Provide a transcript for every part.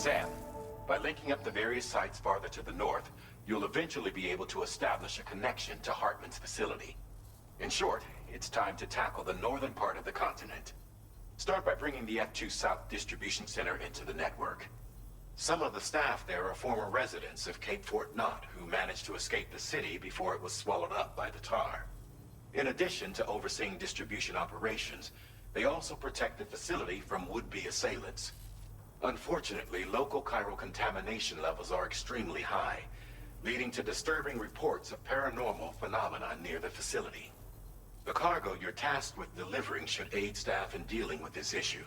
Sam, by linking up the various sites farther to the north, you'll eventually be able to establish a connection to Hartman's facility. In short, it's time to tackle the northern part of the continent. Start by bringing the F2 South Distribution Center into the network. Some of the staff there are former residents of Cape Fort Knott who managed to escape the city before it was swallowed up by the tar. In addition to overseeing distribution operations, they also protect the facility from would-be assailants. Unfortunately, local chiral contamination levels are extremely high, leading to disturbing reports of paranormal phenomena near the facility. The cargo you're tasked with delivering should aid staff in dealing with this issue.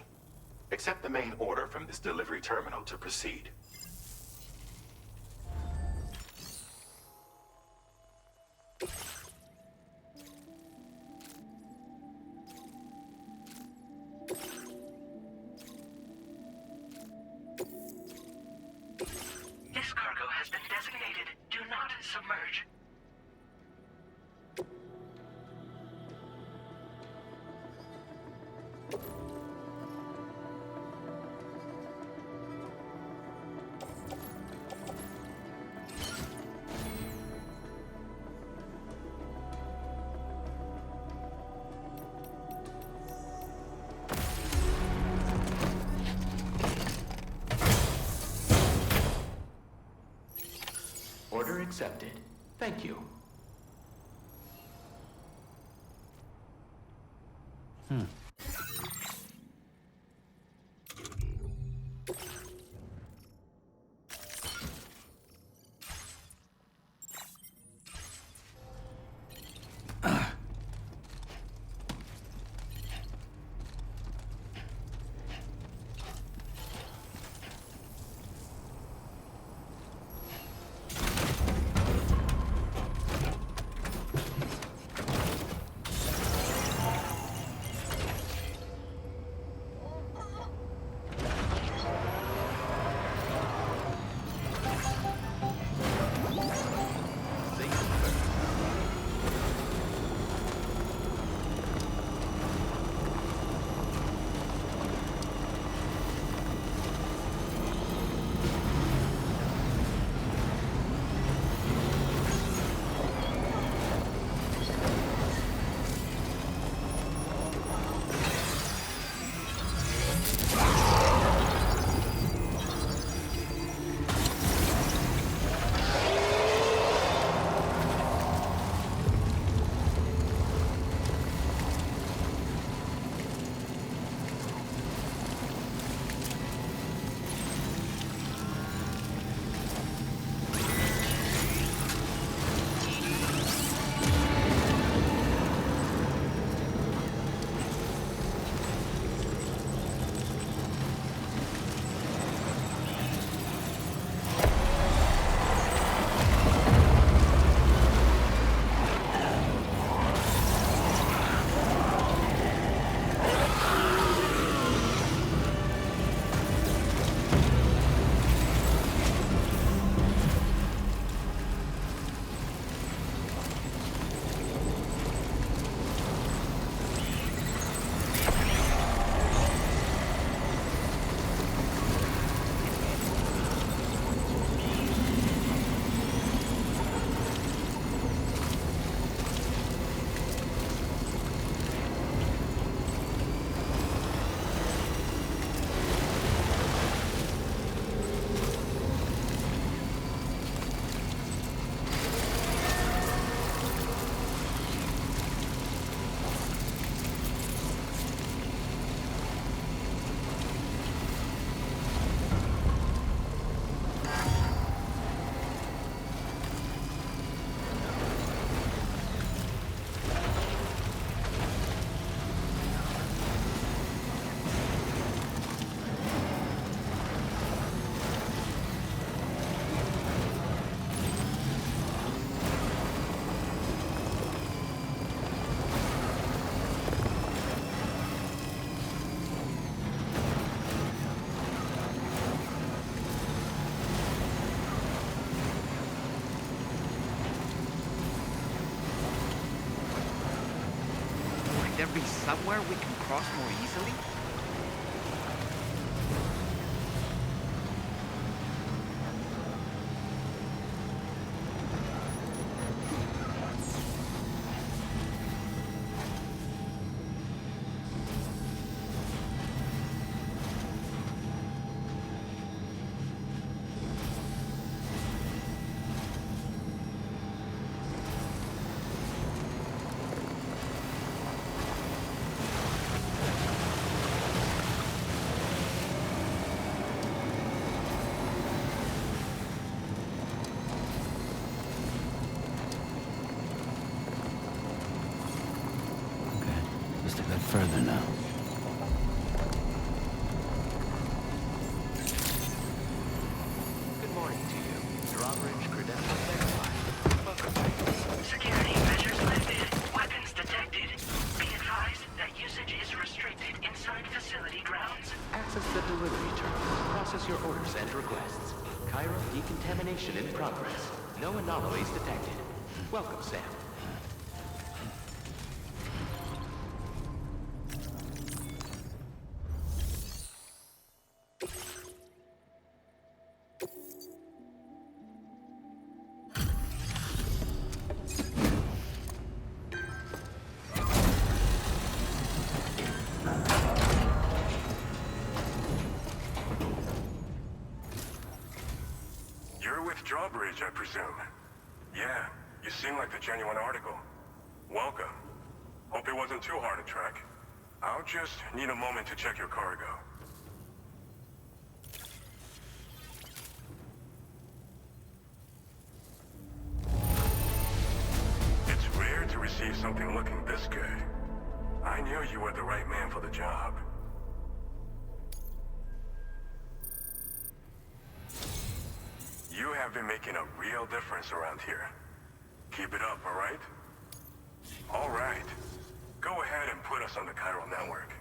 Accept the main order from this delivery terminal to proceed. This cargo has been designated Do Not Submerge. Order accepted. Thank you. there be somewhere we can cross more easily? process your orders and requests. Chiral decontamination in progress. No anomalies detected. Welcome, Sam. You're with Drawbridge, I presume. Yeah, you seem like the genuine article. Welcome. Hope it wasn't too hard to track. I'll just need a moment to check your cargo. It's rare to receive something looking this good. I knew you were the right man for the job. You have been making a real difference around here. Keep it up, all right? All right. Go ahead and put us on the chiral network.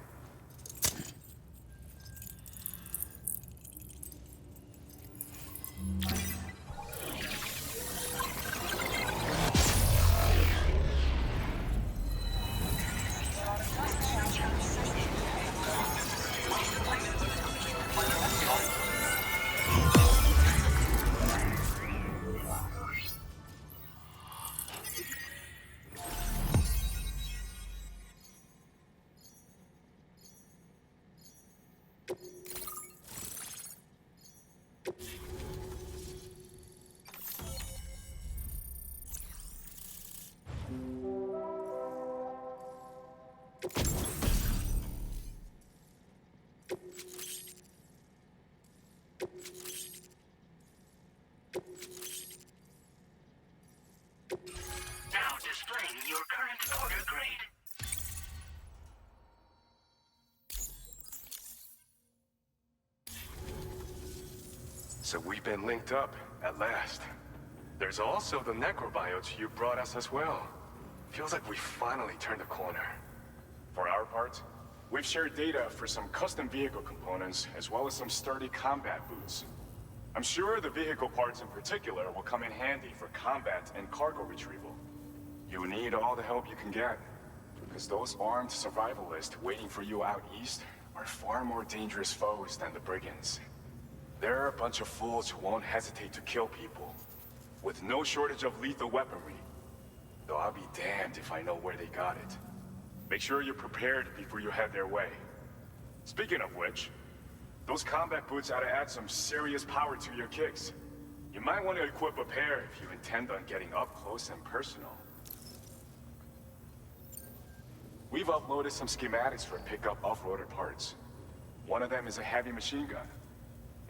Now displaying your current order grade. So we've been linked up, at last. There's also the Necrobiotes you brought us as well. Feels like we finally turned a corner. For our part, we've shared data for some custom vehicle components, as well as some sturdy combat boots. I'm sure the vehicle parts in particular will come in handy for combat and cargo retrieval. You need all the help you can get, because those armed survivalists waiting for you out east are far more dangerous foes than the brigands. They're a bunch of fools who won't hesitate to kill people, with no shortage of lethal weaponry. Though I'll be damned if I know where they got it. Make sure you're prepared before you head their way. Speaking of which, those combat boots ought to add some serious power to your kicks. You might want to equip a pair if you intend on getting up close and personal. We've uploaded some schematics for pickup off-roader parts. One of them is a heavy machine gun.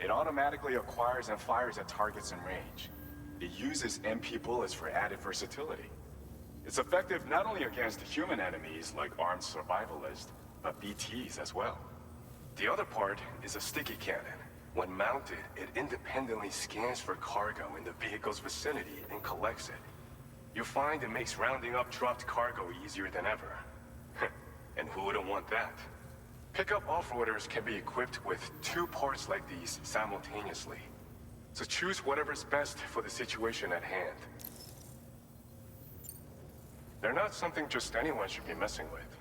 It automatically acquires and fires at targets in range. It uses MP bullets for added versatility. It's effective not only against human enemies like armed survivalists, but BTs as well. The other part is a sticky cannon. When mounted, it independently scans for cargo in the vehicle's vicinity and collects it. You'll find it makes rounding up dropped cargo easier than ever. And who wouldn't want that? Pickup off-roaders can be equipped with 2 parts like these simultaneously. So choose whatever's best for the situation at hand. They're not something just anyone should be messing with.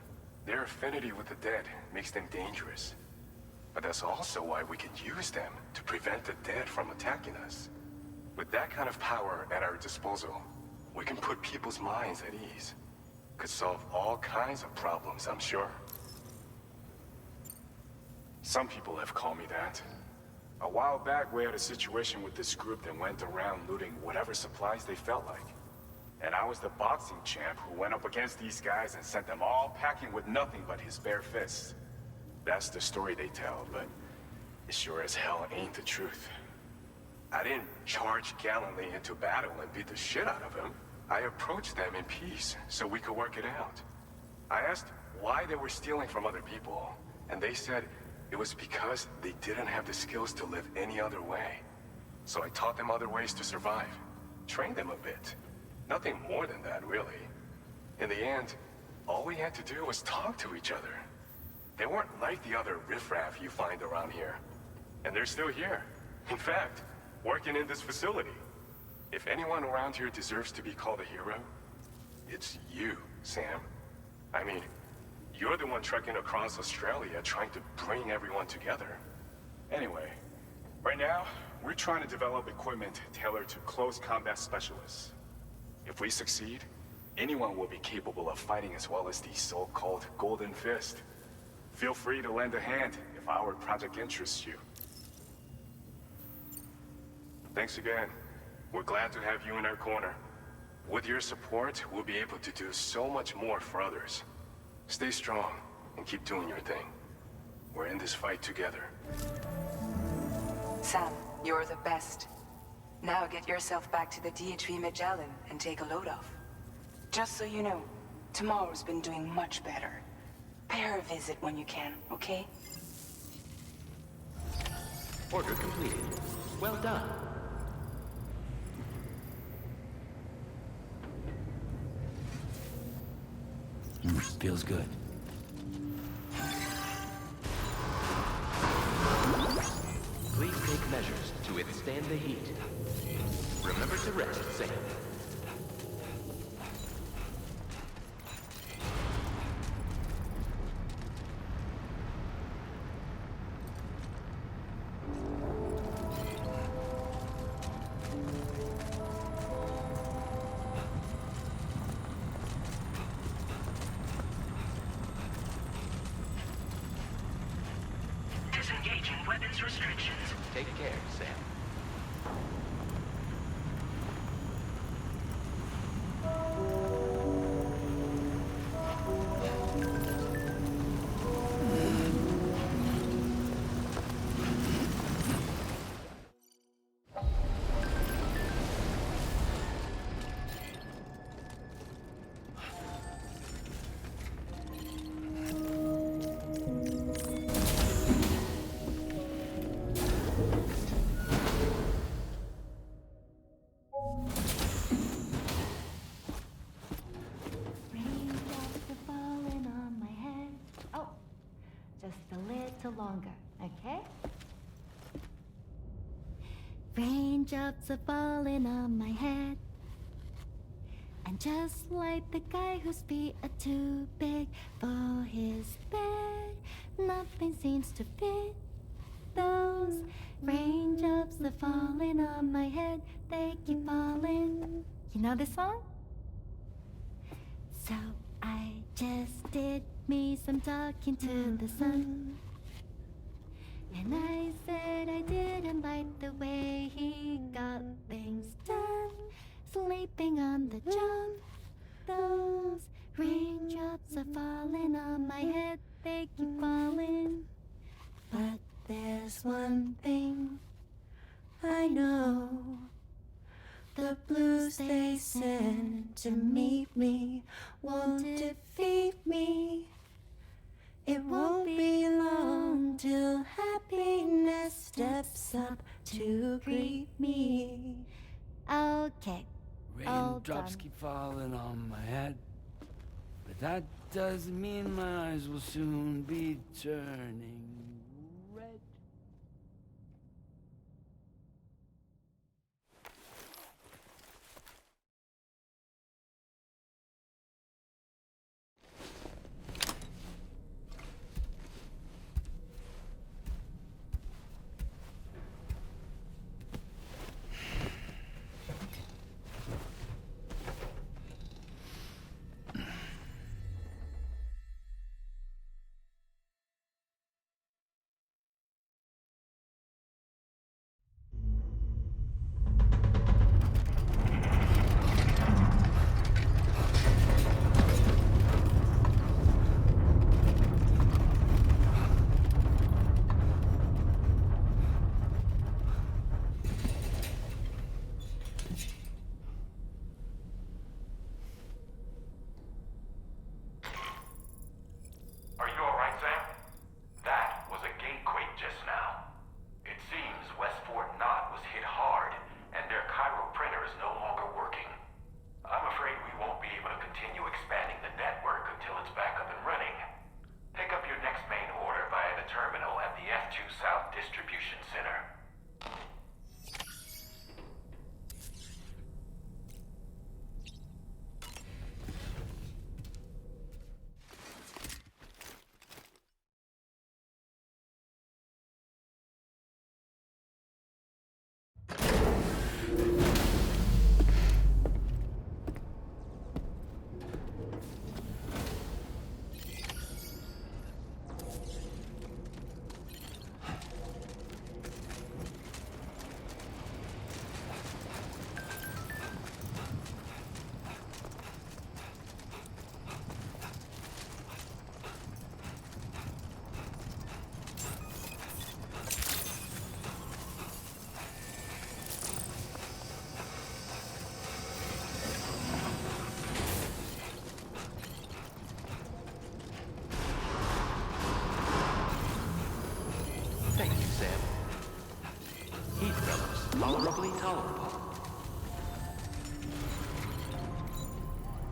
Their affinity with the dead makes them dangerous. But that's also why we can use them to prevent the dead from attacking us. With that kind of power at our disposal, we can put people's minds at ease. Could solve all kinds of problems, I'm sure. Some people have called me that. A while back, we had a situation with this group that went around looting whatever supplies they felt like. And I was the boxing champ who went up against these guys and sent them all packing with nothing but his bare fists. That's the story they tell, but it sure as hell ain't the truth. I didn't charge gallantly into battle and beat the shit out of them. I approached them in peace so we could work it out. I asked why they were stealing from other people, and they said it was because they didn't have the skills to live any other way. So I taught them other ways to survive, trained them a bit. Nothing more than that, really. In the end, all we had to do was talk to each other. They weren't like the other riffraff you find around here. And they're still here. In fact, working in this facility. If anyone around here deserves to be called a hero, it's you, Sam. I mean, you're the one trekking across Australia trying to bring everyone together. Anyway, right now, we're trying to develop equipment tailored to close combat specialists. If we succeed, anyone will be capable of fighting as well as the so-called Golden Fist. Feel free to lend a hand if our project interests you. Thanks again. We're glad to have you in our corner. With your support, we'll be able to do so much more for others. Stay strong and keep doing your thing. We're in this fight together. Sam, you're the best. Now get yourself back to the DHV Magellan and take a load off. Just so you know, tomorrow's been doing much better. Pay her a visit when you can, okay? Order completed. Well done. Feels good. Please take measures to withstand the heat. Remember to rest, Sam. Disengaging weapons restrictions. Take care, Sam. Raindrops are falling on my head. Oh, just a little longer, okay? Raindrops are falling on my head. And just like the guy whose feet are too big for his bed, nothing seems to fit. Those raindrops are falling on my head, they keep falling. You know this song? So I just did me some talking to the sun. And I said I didn't like the way he got things done. Sleeping on the job. Those raindrops are falling on my head, they keep falling. But there's one thing I know. The blues they send to meet me won't defeat me. It won't be long till happiness steps up to greet me. Okay, all Raindrops done. keep falling on my head, but that doesn't mean my eyes will soon be turning distribution center. Thank you, Sam. Heat levels tolerably tolerable.